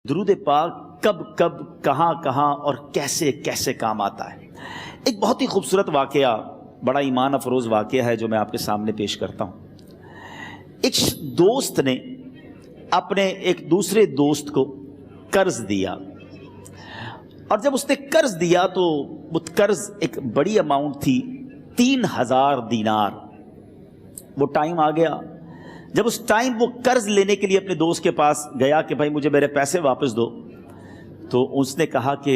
درود پاک کب کب کہاں کہاں اور کیسے کیسے کام آتا ہے۔ ایک بہت ہی خوبصورت واقعہ، بڑا ایمان افروز واقعہ ہے جو میں آپ کے سامنے پیش کرتا ہوں۔ ایک دوست نے اپنے ایک دوسرے دوست کو قرض دیا، اور جب اس نے قرض دیا تو وہ قرض ایک بڑی اماؤنٹ تھی، 3000 دینار۔ وہ ٹائم آ گیا جب اس ٹائم وہ قرض لینے کے لیے اپنے دوست کے پاس گیا کہ بھائی مجھے میرے پیسے واپس دو، تو اس نے کہا کہ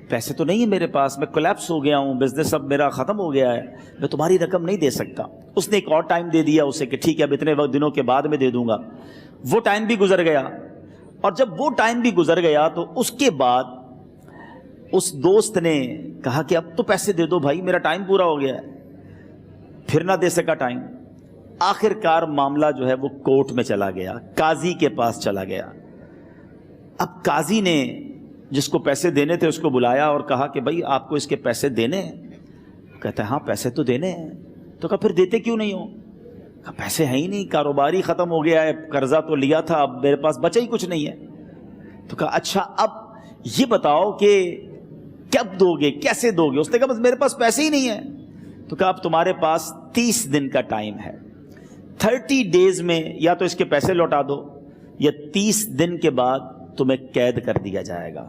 پیسے تو نہیں ہے میرے پاس، میں کولیپس ہو گیا ہوں، بزنس اب میرا ختم ہو گیا ہے، میں تمہاری رقم نہیں دے سکتا۔ اس نے ایک اور ٹائم دے دیا اسے کہ ٹھیک ہے اب اتنے وقت دنوں کے بعد میں دے دوں گا۔ وہ ٹائم بھی گزر گیا، اور جب وہ ٹائم بھی گزر گیا تو اس کے بعد اس دوست نے کہا کہ اب تو پیسے دے دو بھائی، میرا ٹائم پورا ہو گیا ہے۔ پھر نہ دے سکا ٹائم۔ آخر کار معاملہ جو ہے وہ کورٹ میں چلا گیا، قاضی کے پاس چلا گیا۔ اب قاضی نے جس کو پیسے دینے تھے اس کو بلایا اور کہا کہ بھائی آپ کو اس کے پیسے دینے ہیں؟ کہتا ہے ہاں پیسے تو دینے ہیں۔ تو کہا پھر دیتے کیوں نہیں ہو؟ کہا پیسے ہیں ہی نہیں، کاروبار ہی ختم ہو گیا ہے، قرضہ تو لیا تھا، اب میرے پاس بچا ہی کچھ نہیں ہے۔ تو کہا اچھا اب یہ بتاؤ کہ کب دو گے، کیسے دو گے؟ اس نے کہا بس میرے پاس پیسے ہی نہیں ہیں۔ تو کہا اب تمہارے پاس 30 دن کا ٹائم ہے، 30 ڈیز میں یا تو اس کے پیسے لوٹا دو یا 30 دن کے بعد تمہیں قید کر دیا جائے گا۔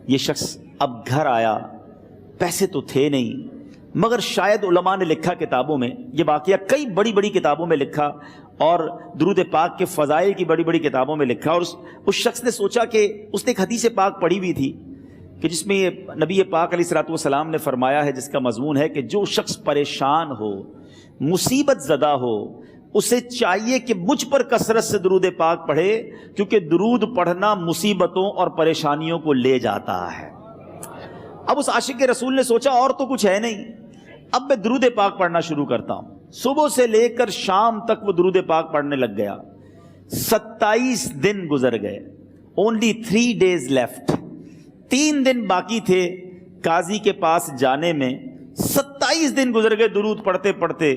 یہ شخص اب گھر آیا، پیسے تو تھے نہیں، مگر شاید علماء نے لکھا کتابوں میں، یہ واقعہ کئی بڑی بڑی کتابوں میں لکھا اور درود پاک کے فضائل کی بڑی بڑی کتابوں میں لکھا، اور اس شخص نے سوچا کہ اس نے ایک حدیث پاک پڑھی ہوئی تھی کہ جس میں یہ نبی پاک علیہ الصلوۃ والسلام نے فرمایا ہے، جس کا مضمون ہے کہ جو شخص پریشان ہو، مصیبت زدہ ہو، اسے چاہیے کہ مجھ پر کثرت سے درود پاک پڑھے، کیونکہ درود پڑھنا مصیبتوں اور پریشانیوں کو لے جاتا ہے۔ اب اس عاشق رسول نے سوچا اور تو کچھ ہے نہیں، اب میں درود پاک پڑھنا شروع کرتا ہوں۔ صبح سے لے کر شام تک وہ درود پاک پڑھنے لگ گیا۔ 27 دن گزر گئے، only 3 days left، 3 دن باقی تھے قاضی کے پاس جانے میں۔ 27 دن گزر گئے درود پڑھتے پڑھتے۔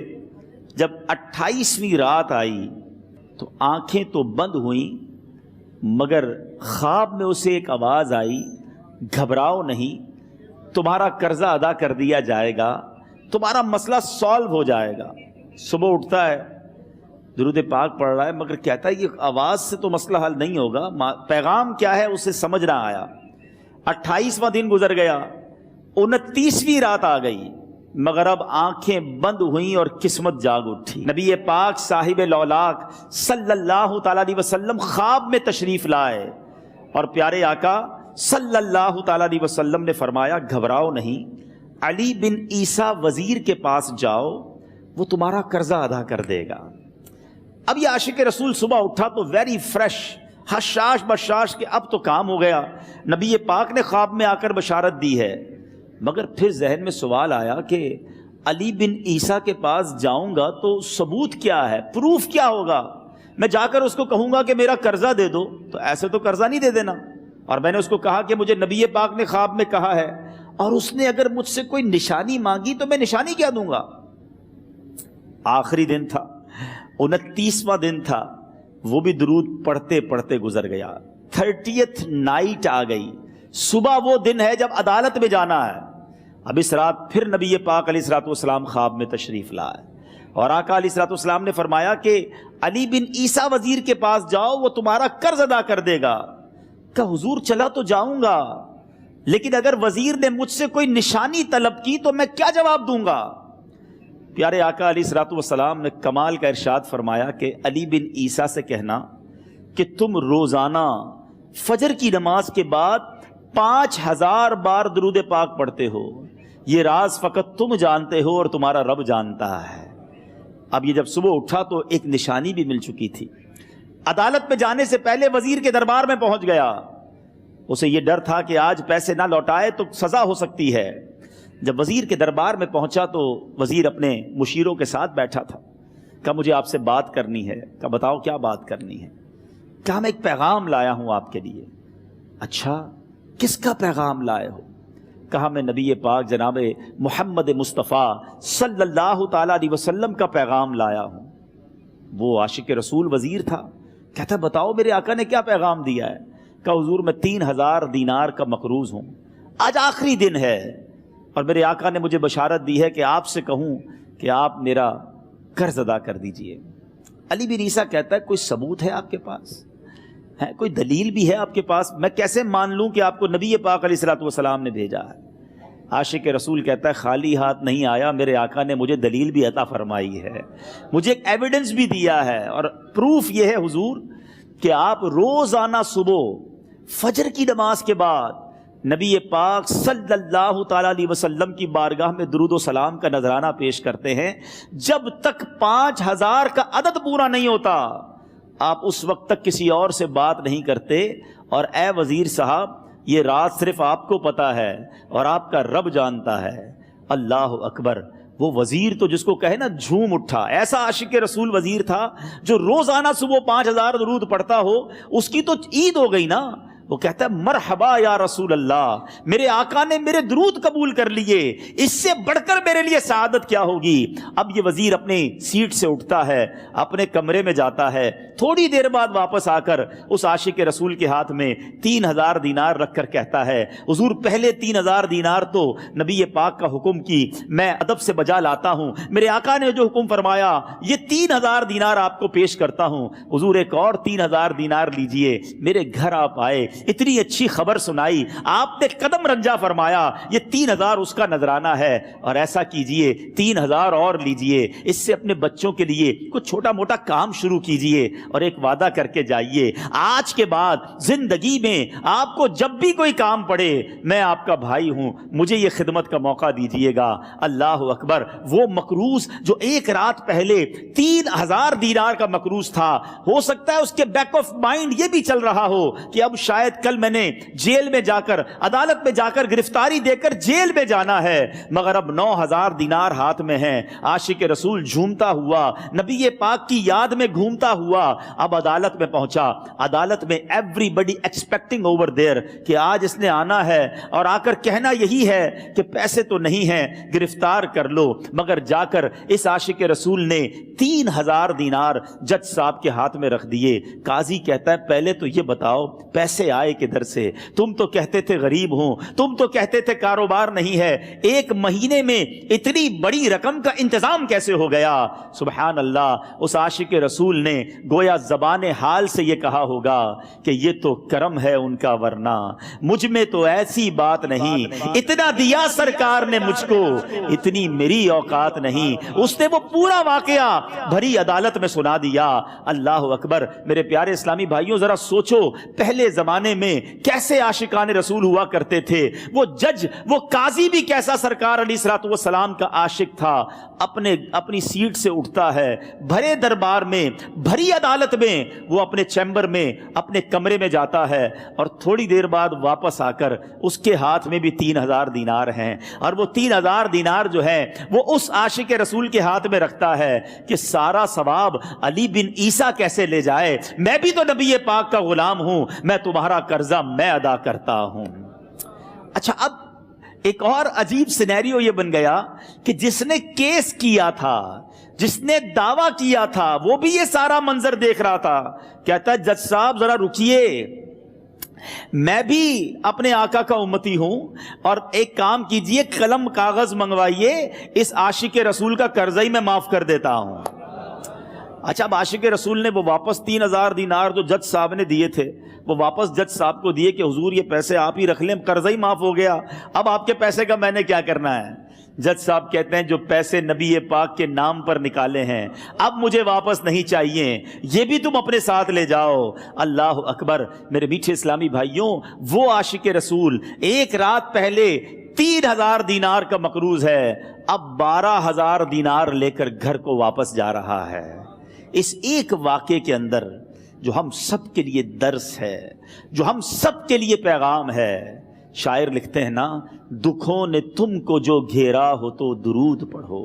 جب 28ویں رات آئی تو آنکھیں تو بند ہوئیں، مگر خواب میں اسے ایک آواز آئی، گھبراؤ نہیں، تمہارا قرضہ ادا کر دیا جائے گا، تمہارا مسئلہ سالو ہو جائے گا۔ صبح اٹھتا ہے، درود پاک پڑھ رہا ہے، مگر کہتا ہے یہ آواز سے تو مسئلہ حل نہیں ہوگا، پیغام کیا ہے اسے سمجھ نہ آیا۔ 28واں دن گزر گیا، 29ویں رات آ گئی، مگر اب آنکھیں بند ہوئیں اور قسمت جاگ اٹھی۔ نبی پاک صاحب لولاک صلی اللہ تعالیٰ علیہ وسلم خواب میں تشریف لائے، اور پیارے آقا صلی اللہ تعالیٰ علیہ وسلم نے فرمایا گھبراؤ نہیں، علی بن عیسیٰ وزیر کے پاس جاؤ، وہ تمہارا قرضہ ادا کر دے گا۔ اب یہ عاشق رسول صبح اٹھا تو ویری فریش، حشاش بشاش کہ اب تو کام ہو گیا، نبی پاک نے خواب میں آ کر بشارت دی ہے۔ مگر پھر ذہن میں سوال آیا کہ علی بن عیسیٰ کے پاس جاؤں گا تو ثبوت کیا ہے، پروف کیا ہوگا؟ میں جا کر اس کو کہوں گا کہ میرا قرضہ دے دو تو ایسے تو قرضہ نہیں دے دینا، اور میں نے اس کو کہا کہ مجھے نبی پاک نے خواب میں کہا ہے، اور اس نے اگر مجھ سے کوئی نشانی مانگی تو میں نشانی کیا دوں گا؟ آخری دن تھا، 29واں دن تھا، وہ بھی درود پڑھتے پڑھتے گزر گیا۔ 30th نائٹ آ گئی، صبح وہ دن ہے جب عدالت میں جانا ہے۔ اب اس رات پھر نبی پاک علیہ الصلوۃ والسلام خواب میں تشریف لائے، اور آقا علیہ الصلوۃ والسلام نے فرمایا کہ علی بن عیسیٰ وزیر کے پاس جاؤ، وہ تمہارا قرض ادا کر دے گا۔ کہ حضور چلا تو جاؤں گا، لیکن اگر وزیر نے مجھ سے کوئی نشانی طلب کی تو میں کیا جواب دوں گا؟ پیارے آقا علیہ الصلوۃ والسلام نے کمال کا ارشاد فرمایا کہ علی بن عیسیٰ سے کہنا کہ تم روزانہ فجر کی نماز کے بعد 5000 بار درود پاک پڑھتے ہو، یہ راز فقط تم جانتے ہو اور تمہارا رب جانتا ہے۔ اب یہ جب صبح اٹھا تو ایک نشانی بھی مل چکی تھی۔ عدالت میں جانے سے پہلے وزیر کے دربار میں پہنچ گیا، اسے یہ ڈر تھا کہ آج پیسے نہ لوٹائے تو سزا ہو سکتی ہے۔ جب وزیر کے دربار میں پہنچا تو وزیر اپنے مشیروں کے ساتھ بیٹھا تھا۔ کہا مجھے آپ سے بات کرنی ہے۔ کہا بتاؤ کیا بات کرنی ہے؟ کہا میں ایک پیغام لایا ہوں آپ کے لیے۔ اچھا کس کا پیغام لائے ہو؟ کہا میں نبی پاک جناب محمد مصطفیٰ صلی اللہ تعالیٰ علیہ وسلم کا پیغام لایا ہوں۔ وہ عاشق رسول وزیر تھا، کہتا بتاؤ میرے آقا نے کیا پیغام دیا ہے؟ کہ حضور میں 3000 دینار کا مقروض ہوں، آج آخری دن ہے اور میرے آقا نے مجھے بشارت دی ہے کہ آپ سے کہوں کہ آپ میرا قرض ادا کر دیجئے۔ علی بن عیسیٰ کہتا ہے کوئی ثبوت ہے آپ کے پاس؟ ہے کوئی دلیل بھی ہے آپ کے پاس؟ میں کیسے مان لوں کہ آپ کو نبی پاک علیہ الصلوۃ والسلام نے بھیجا ہے؟ عاشق رسول کہتا ہے خالی ہاتھ نہیں آیا، میرے آقا نے مجھے دلیل بھی عطا فرمائی ہے، مجھے ایک ایویڈنس بھی دیا ہے، اور پروف یہ ہے حضور کہ آپ روزانہ صبح فجر کی نماز کے بعد نبی پاک صلی اللہ تعالیٰ علیہ وسلم کی بارگاہ میں درود و سلام کا نذرانہ پیش کرتے ہیں۔ جب تک 5000 کا عدد پورا نہیں ہوتا آپ اس وقت تک کسی اور سے بات نہیں کرتے، اور اے وزیر صاحب یہ راز صرف آپ کو پتا ہے اور آپ کا رب جانتا ہے۔ اللہ اکبر! وہ وزیر تو جس کو کہے نا جھوم اٹھا، ایسا عاشق رسول وزیر تھا جو روزانہ صبح 5000 درود پڑھتا ہو، اس کی تو عید ہو گئی نا۔ وہ کہتا ہے مرحبا یا رسول اللہ، میرے آقا نے میرے درود قبول کر لیے، اس سے بڑھ کر میرے لیے سعادت کیا ہوگی۔ اب یہ وزیر اپنے سیٹ سے اٹھتا ہے، اپنے کمرے میں جاتا ہے، تھوڑی دیر بعد واپس آ کر اس عاشق رسول کے ہاتھ میں 3000 دینار رکھ کر کہتا ہے حضور پہلے 3000 دینار تو نبی پاک کا حکم کی میں ادب سے بجا لاتا ہوں، میرے آقا نے جو حکم فرمایا یہ 3000 دینار آپ کو پیش کرتا ہوں، حضور ایک اور 3000 دینار لیجئے۔ میرے گھر آپ آئے، اتنی اچھی خبر سنائی، آپ نے قدم رنجا فرمایا، یہ 3000 اس کا نذرانہ ہے، اور ایسا کیجئے 3000 اور لیجئے، اس سے اپنے بچوں کے لیے کچھ چھوٹا موٹا کام شروع کیجئے، اور ایک وعدہ کر کے جائیے آج کے بعد زندگی میں آپ کو جب بھی کوئی کام پڑے میں آپ کا بھائی ہوں، مجھے یہ خدمت کا موقع دیجئے گا۔ اللہ اکبر! وہ مقروض جو ایک رات پہلے 3000 دینار کا مقروض تھا، ہو سکتا ہے اس کے بیک آف مائنڈ یہ بھی چل رہا ہو کہ اب شاید کل میں نے جیل میں جا کر عدالت میں جا کر گرفتاری دے کر جیل میں جانا ہے، مگر اب 9000 دینار ہاتھ میں ہیں۔ عاشق رسول جھومتا ہوا نبی پاک کی یاد میں گھومتا ہوا اب عدالت میں پہنچا۔ عدالت میں everybody expecting over there کہ آج اس نے آنا ہے اور آ کر کہنا یہی ہے کہ پیسے تو نہیں ہیں، گرفتار کر لو، مگر جا کر اس عاشق رسول نے 3000 دینار جج صاحب کے ہاتھ میں رکھ دیے۔ قاضی کہتا ہے پہلے تو یہ بتاؤ پیسے آئے کدھر سے؟ تم تو کہتے تھے غریب ہوں، تم تو کہتے تھے کاروبار نہیں ہے، ایک مہینے میں اتنی بڑی رقم کا انتظام کیسے ہو گیا؟ سبحان اللہ! اس عاشق رسول نے گویا زبان حال سے یہ کہا ہوگا کہ یہ تو کرم ہے ان کا، ورنہ مجھ میں تو ایسی بات نہیں، اتنا دیا سرکار نے مجھ کو، اتنی میری اوقات نہیں۔ اس نے وہ پورا واقعہ بھری عدالت میں سنا دیا۔ اللہ اکبر! میرے پیارے اسلامی بھائیوں ذرا سوچو پہلے زمانے میں کیسے عاشقان رسول ہوا کرتے تھے، وہ جج وہ قاضی بھی کیسا سرکار علیہ الصلوۃ والسلام کا عاشق تھا۔ اپنی سیٹ سے اٹھتا ہے، بھرے دربار میں بھری عدالت میں وہ اپنے چیمبر میں اپنے کمرے میں جاتا ہے، اور تھوڑی دیر بعد واپس آ کر اس کے ہاتھ میں بھی 3000 دینار ہیں، اور وہ 3000 دینار جو ہے وہ اس عاشق رسول کے ہاتھ میں رکھتا ہے کہ سارا ثواب علی بن عیسیٰ کیسے لے جائے، میں بھی تو نبی پاک کا غلام ہوں، میں تمہارا قرضہ میں ادا کرتا ہوں۔ اچھا، اب ایک اور عجیب سینیریو یہ بن گیا کہ جس نے کیس کیا تھا، جس نے دعویٰ کیا تھا، وہ بھی یہ سارا منظر دیکھ رہا تھا۔ کہتا ہے جج صاحب ذرا رکیے، میں بھی اپنے آقا کا امتی ہوں، اور ایک کام کیجئے قلم کاغذ منگوائیے، اس عاشق رسول کا قرضہ ہی میں معاف کر دیتا ہوں۔ اچھا، اب عاشق رسول نے وہ واپس 3000 دینار جو جج صاحب نے دیے تھے وہ واپس جج صاحب کو دیے کہ حضور یہ پیسے آپ ہی رکھ لیں، قرضہ ہی معاف ہو گیا، اب آپ کے پیسے کا میں نے کیا کرنا ہے؟ جج صاحب کہتے ہیں جو پیسے نبی پاک کے نام پر نکالے ہیں اب مجھے واپس نہیں چاہیے، یہ بھی تم اپنے ساتھ لے جاؤ۔ اللہ اکبر! میرے میٹھے اسلامی بھائیوں، وہ عاشق رسول ایک رات پہلے 3000 دینار کا مقروض ہے، اب 12000 دینار لے کر گھر کو واپس جا رہا ہے۔ اس ایک واقعے کے اندر جو ہم سب کے لیے درس ہے، جو ہم سب کے لیے پیغام ہے، شاعر لکھتے ہیں نا، دکھوں نے تم کو جو گھیرا ہو تو درود پڑھو،